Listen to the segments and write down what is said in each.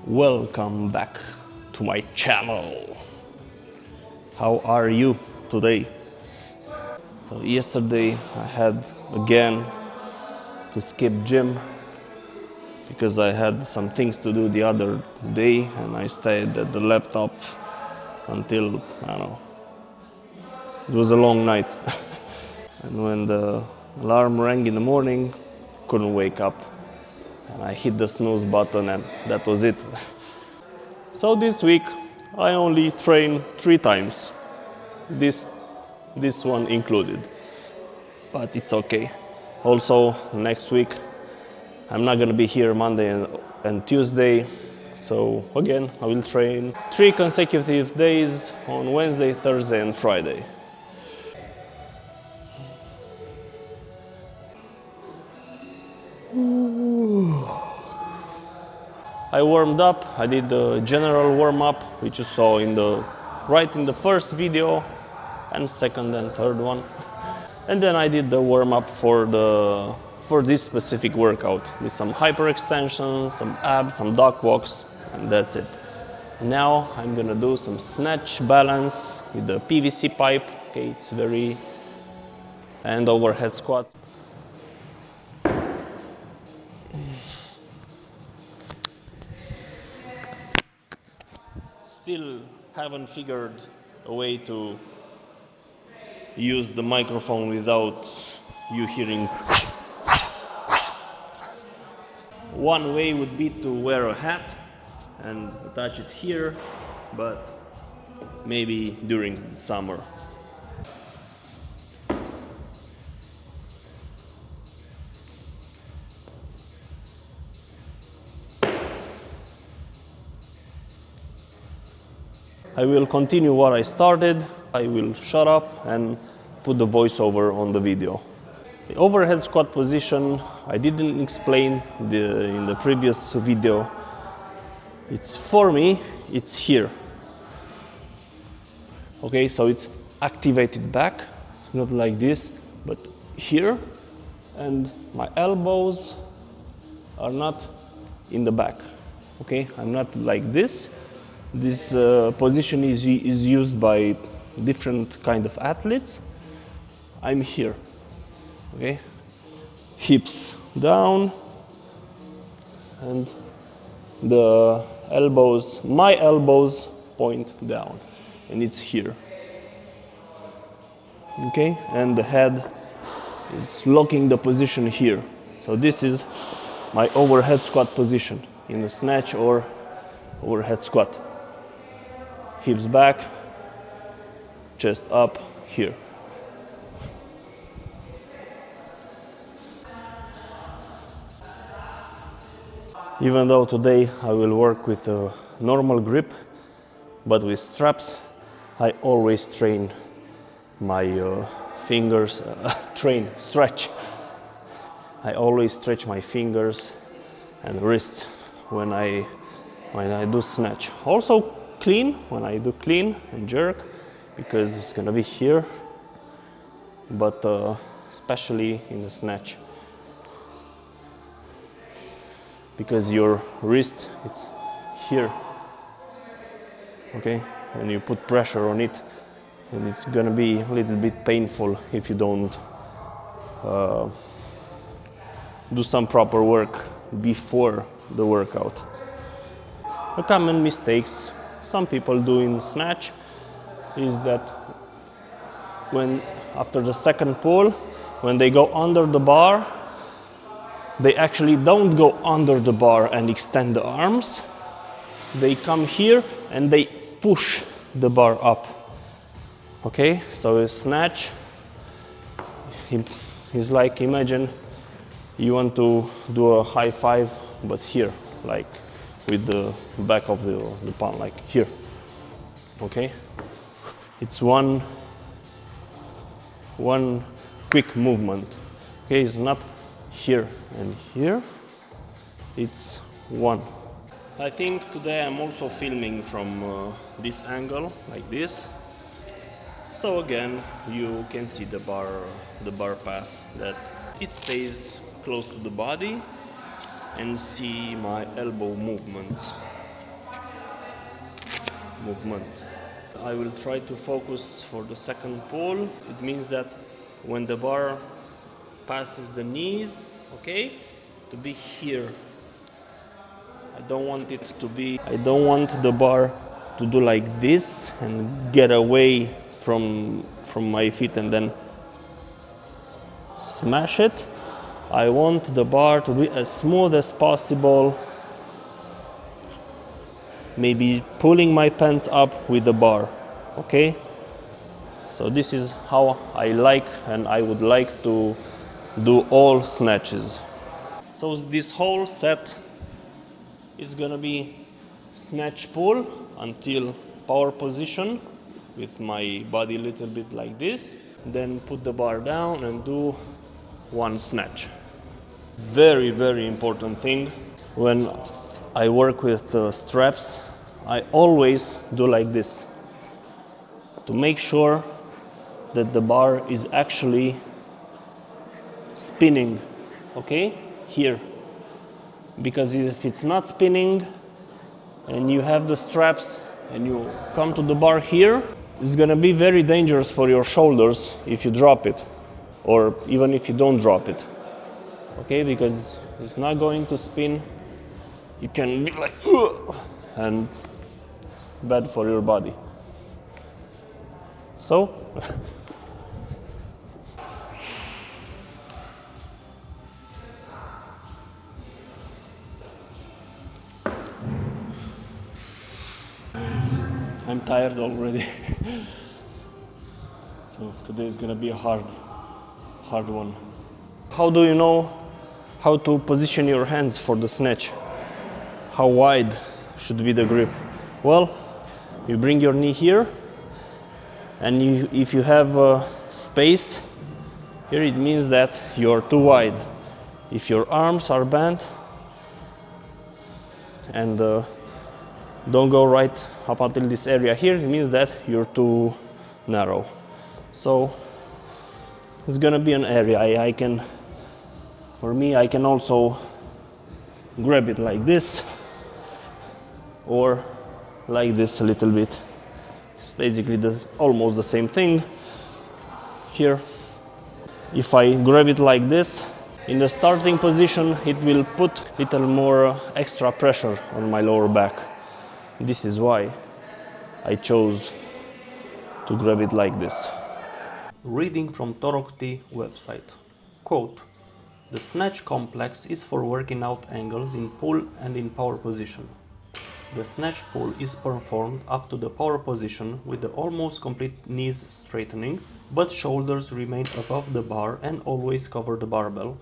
Welcome back to my channel. How are you today? So yesterday I had again to skip gym because I had some things to do the other day and I stayed at the laptop until, I don't know, it was a long night. And when the alarm rang in the morning, couldn't wake up. And I hit the snooze button and that was it. So this week I only train 3 times, this one included, but it's okay. Also next week I'm not gonna be here Monday and Tuesday, so again I will train 3 consecutive days on Wednesday, Thursday and Friday. I warmed up, I did the general warm-up, which you saw right in the first video, and second and third one. And then I did the warm-up for this specific workout, with some hyperextensions, some abs, some duck walks, and that's it. Now I'm gonna do some snatch balance with the PVC pipe. Okay, it's and overhead squats. Still haven't figured a way to use the microphone without you hearing. One way would be to wear a hat and attach it here, but maybe during the summer. I will continue what I started. I will shut up and put the voiceover on the video. The overhead squat position, I didn't explain in the previous video. It's for me, it's here. Okay, so it's activated back. It's not like this, but here. And my elbows are not in the back. Okay, I'm not like this. This position is used by different kind of athletes. I'm here, okay? Hips down and the elbows, my elbows point down and it's here, okay? And the head is locking the position here. So this is my overhead squat position in a snatch or overhead squat. Hips back, chest up, here. Even though today I will work with a normal grip, but with straps, I always train my fingers, stretch. I always stretch my fingers and wrists when I do snatch. Also clean, when I do clean and jerk, because it's gonna be here, but especially in the snatch, because your wrist, it's here, okay, and you put pressure on it, and it's gonna be a little bit painful if you don't do some proper work before the workout. The common mistakes some people do in snatch is that after the second pull, when they go under the bar, they actually don't go under the bar and extend the arms. They come here and they push the bar up. Okay, so a snatch is like, imagine you want to do a high five, but here, like with the back of the palm, like here. Okay, it's one quick movement. Okay, it's not here and here, it's one. I think today I'm also filming from this angle, like this. So again, you can see the bar path, that it stays close to the body, and see my elbow movements. movement. I will try to focus for the second pull. It means that when the bar passes the knees, okay, to be here. I don't want the bar to do like this and get away from my feet and then smash it. I want the bar to be as smooth as possible, maybe pulling my pants up with the bar, okay? So this is how I like and I would like to do all snatches. So this whole set is gonna be snatch pull until power position with my body a little bit like this, then put the bar down and do one snatch. Very, very important thing. When I work with the straps, I always do like this to make sure that the bar is actually spinning, okay, here. Because if it's not spinning and you have the straps and you come to the bar here, it's gonna be very dangerous for your shoulders if you drop it, or even if you don't drop it, okay, because it's not going to spin. You can be like, and bad for your body. So, I'm tired already. So today is gonna be a hard one. How do you know how to position your hands for the snatch? How wide should be the grip? Well, you bring your knee here, and if you have space here, it means that you're too wide. If your arms are bent and don't go right up until this area here, it means that you're too narrow. So it's gonna be an area I can also grab it like this or like this a little bit. It's basically almost the same thing here. If I grab it like this, in the starting position, it will put a little more extra pressure on my lower back. This is why I chose to grab it like this. Reading from Torohti website. Quote, "The snatch complex is for working out angles in pull and in power position. The snatch pull is performed up to the power position with the almost complete knees straightening, but shoulders remain above the bar and always cover the barbell.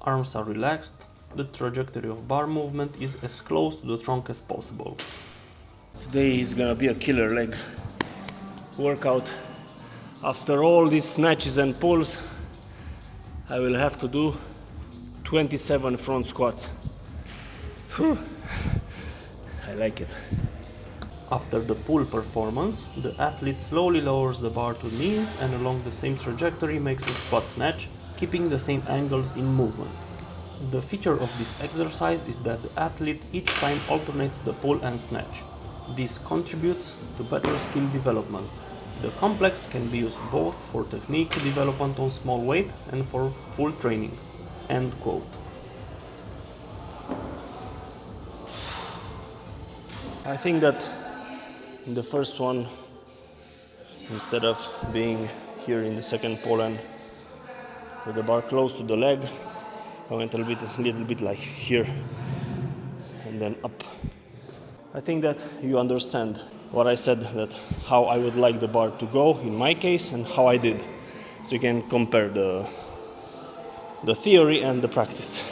Arms are relaxed. The trajectory of bar movement is as close to the trunk as possible." Today is gonna be a killer leg workout. After all these snatches and pulls, I will have to do 27 front squats. Whew. I like it. After the pull performance, the athlete slowly lowers the bar to knees and along the same trajectory makes a squat snatch, keeping the same angles in movement. The feature of this exercise is that the athlete each time alternates the pull and snatch. This contributes to better skill development. The complex can be used both for technique development on small weight and for full training. End quote. I think that in the first one, instead of being here in the second pull and with the bar close to the leg, I went a little bit like here and then up. I think that you understand what I said, that how I would like the bar to go in my case and how I did. So you can compare the theory and the practice.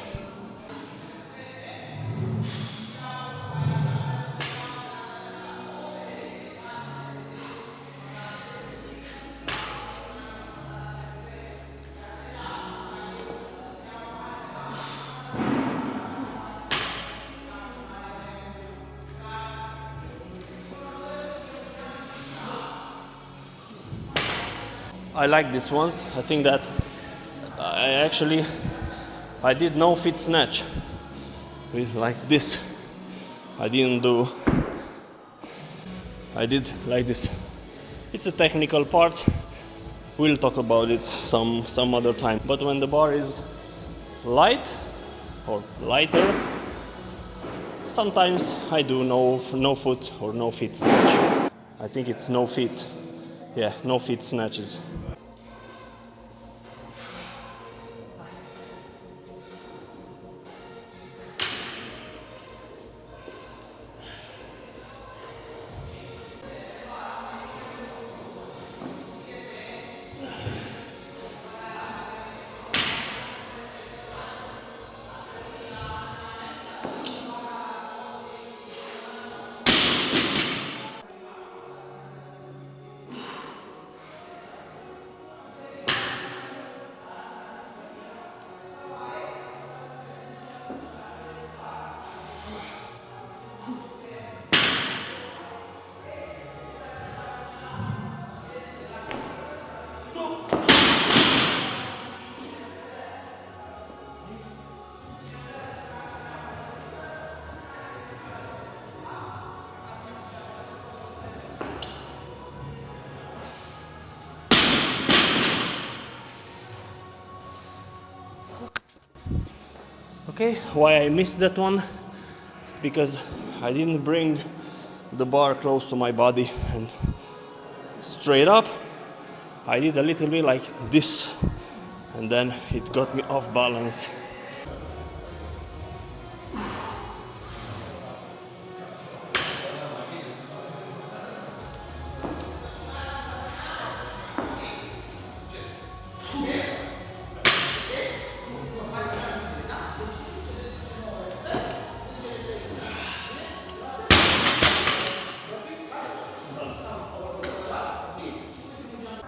I like these ones. I think that I did no fit snatch with like this. I didn't do I did like this. It's a technical part. We'll talk about it some other time. But when the bar is light or lighter, sometimes I do no foot or no feet snatch. I think it's no feet. Yeah, no feet snatches. Okay, why I missed that one? Because I didn't bring the bar close to my body and straight up. I did a little bit like this, and then it got me off balance.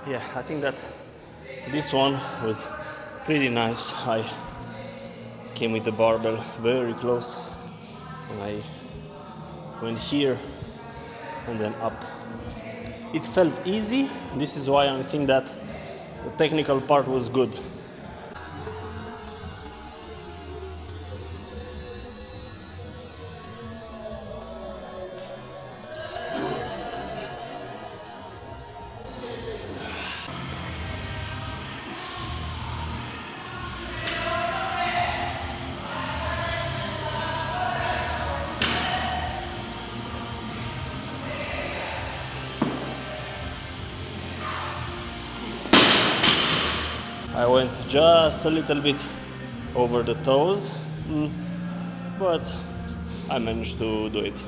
Yeah, I think that this one was pretty nice. I came with the barbell very close and I went here and then up. It felt easy. This is why I think that the technical part was good. I went just a little bit over the toes, but I managed to do it.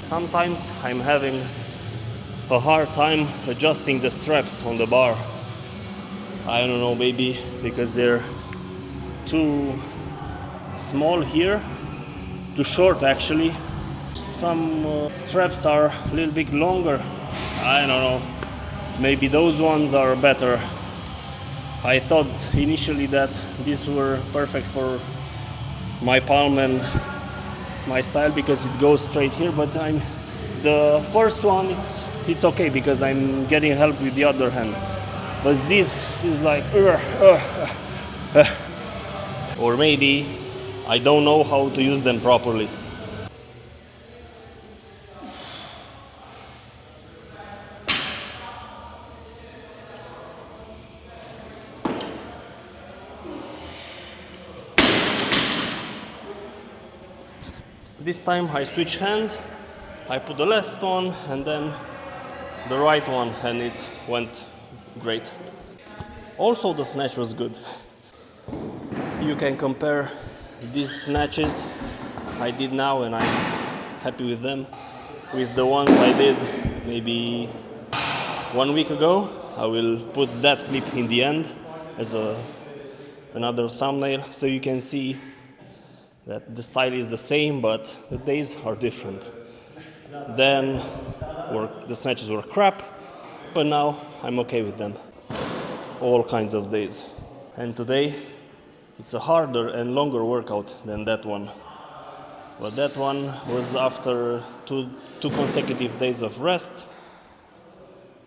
Sometimes I'm having a hard time adjusting the straps on the bar. I don't know, maybe because they're too small here, too short actually. Some straps are a little bit longer. I don't know, maybe those ones are better. I thought initially that these were perfect for my palm and my style because it goes straight here, but the first one it's okay because I'm getting help with the other hand, but this is like or maybe I don't know how to use them properly. This time I switch hands, I put the left one and then the right one, and it went great. Also the snatch was good. You can compare these snatches I did now and I'm happy with them with the ones I did maybe 1 week ago. I will put that clip in the end as another thumbnail, so you can see that the style is the same, but the days are different. Then the snatches were crap, but now I'm okay with them. All kinds of days. And today it's a harder and longer workout than that one. But that one was after two consecutive days of rest.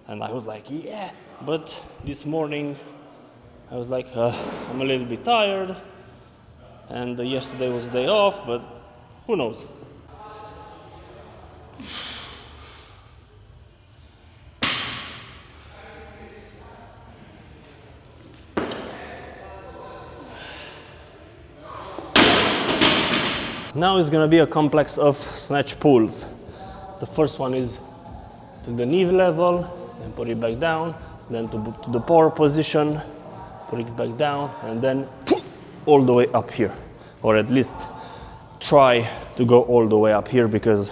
And I was like, yeah. But this morning I was like, I'm a little bit tired. And yesterday was a day off, but who knows? Now it's gonna be a complex of snatch pulls. The first one is to the knee level, then put it back down, then to the power position, put it back down, and then all the way up here. Or at least try to go all the way up here, because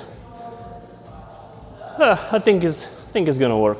I think it's gonna work.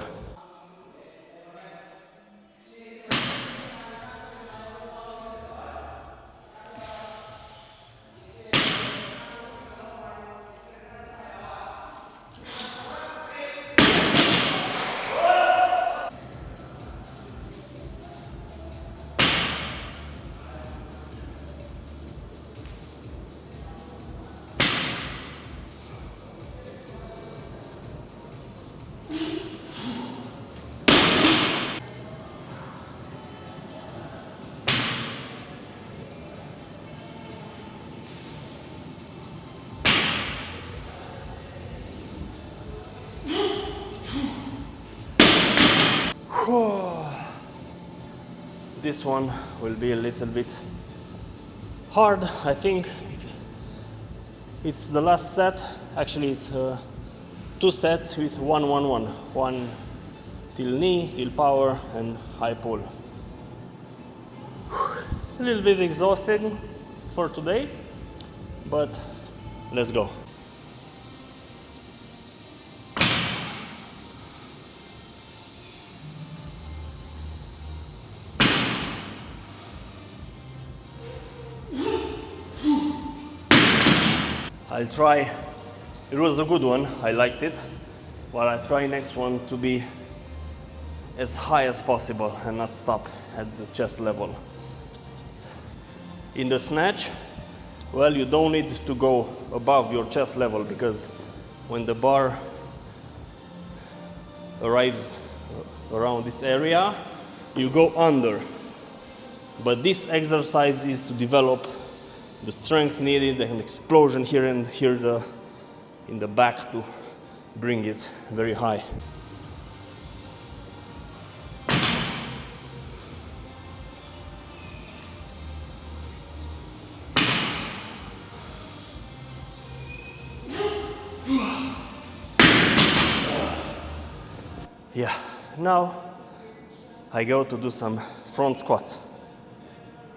This one will be a little bit hard, I think. It's the last set. Actually, it's 2 sets with 1-1-1. One till knee, till power, and high pull. It's a little bit exhausting for today, but let's go. I'll try, it was a good one, I liked it, but I'll try next one to be as high as possible and not stop at the chest level. In the snatch, well, you don't need to go above your chest level, because when the bar arrives around this area, you go under. But this exercise is to develop the strength needed, an explosion here and here in the back to bring it very high. Yeah, now I go to do some front squats.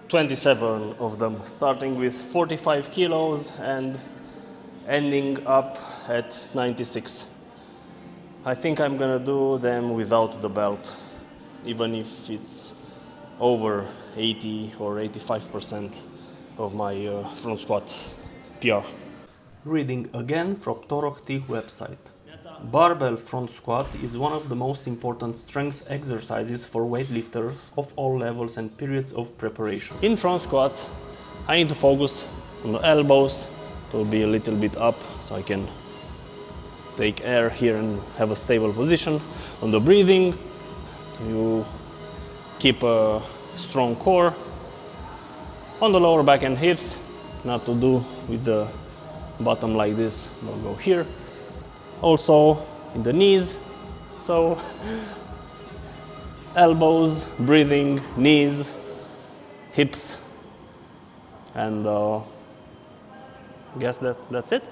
27 of them, starting with 45 kilos and ending up at 96. I think I'm gonna do them without the belt, even if it's over 80 or 85% of my front squat PR. Reading again from Torokti website. Barbell front squat is one of the most important strength exercises for weightlifters of all levels and periods of preparation. In front squat, I need to focus on the elbows to be a little bit up so I can take air here and have a stable position. On the breathing, you keep a strong core. On the lower back and hips, not to do with the bottom like this, don't go here. Also in the knees, so elbows, breathing, knees, hips, and guess that's it.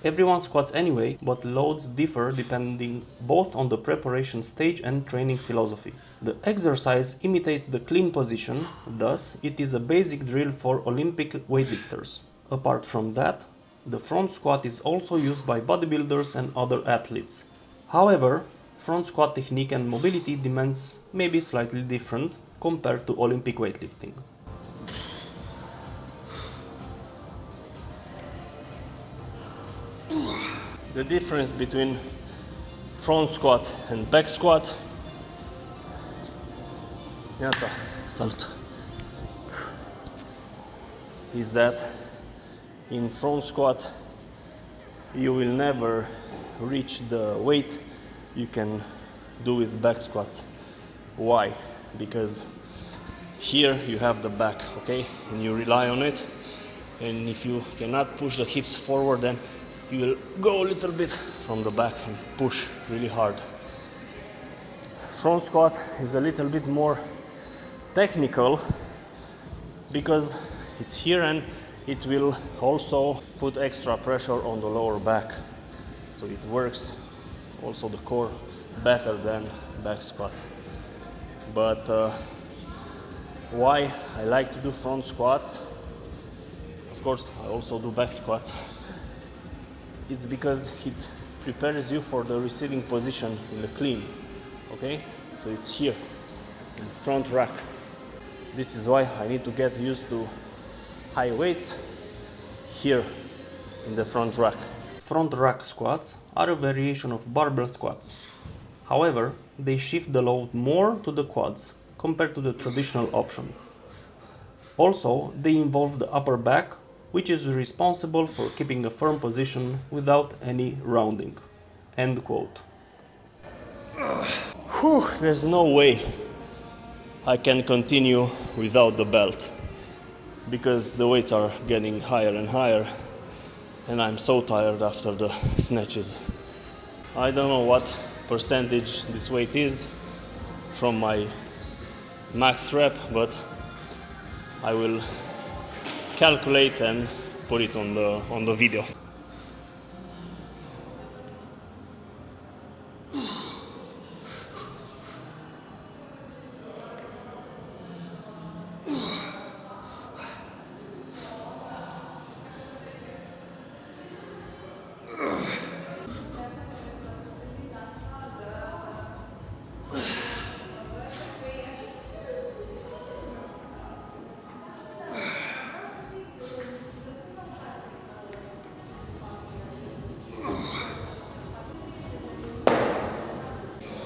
Everyone squats anyway, but loads differ depending both on the preparation stage and training philosophy. The exercise imitates the clean position, thus it is a basic drill for Olympic weightlifters. Apart from that, the front squat is also used by bodybuilders and other athletes. However, front squat technique and mobility demands maybe slightly different compared to Olympic weightlifting. The difference between front squat and back squat, is that in front squat you will never reach the weight you can do with back squats. Why? Because here you have the back, okay, and you rely on it, and if you cannot push the hips forward, then you will go a little bit from the back and push really hard. Front squat is a little bit more technical because it's here and it will also put extra pressure on the lower back, so it works also the core better than back squat. But why I like to do front squats, of course I also do back squats, it's because it prepares you for the receiving position in the clean, okay? So it's here, in the front rack. This is why I need to get used to high weights here in the front rack. Front rack squats are a variation of barbell squats. However, they shift the load more to the quads compared to the traditional option. Also, they involve the upper back, which is responsible for keeping a firm position without any rounding. End quote. There's no way I can continue without the belt because the weights are getting higher and higher and I'm so tired after the snatches. I don't know what percentage this weight is from my max rep, but I will calculate and put it on the video.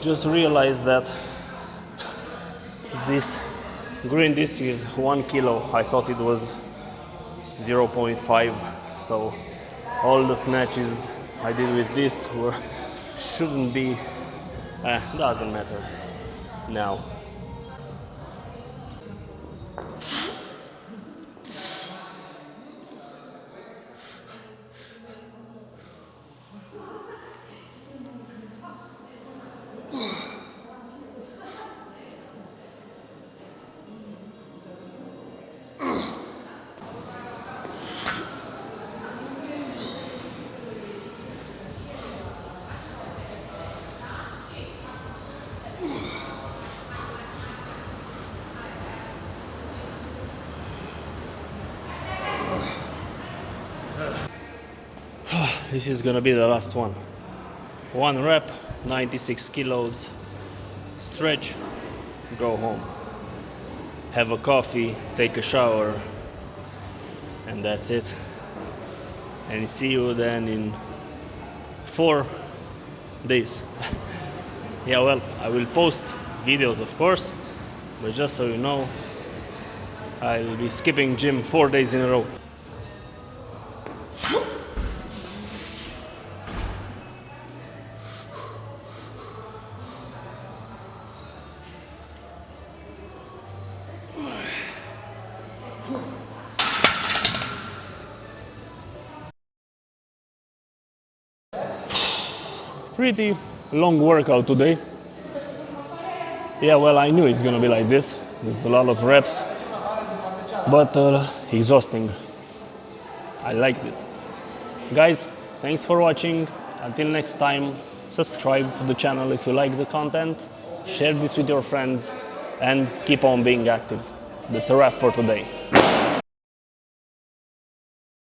Just realized that this green disc is 1 kilo. I thought it was 0.5. So all the snatches I did with this shouldn't be, doesn't matter now. This is gonna be the last one. 1 rep, 96 kilos, stretch, go home. Have a coffee, take a shower, and that's it. And see you then in 4 days. Yeah, well, I will post videos of course, but just so you know, I will be skipping gym 4 days in a row. Pretty long workout today. Yeah, well, I knew it's gonna be like this. There's a lot of reps, but exhausting. I liked it. Guys, thanks for watching. Until next time, subscribe to the channel if you like the content, share this with your friends, and keep on being active. That's a wrap for today.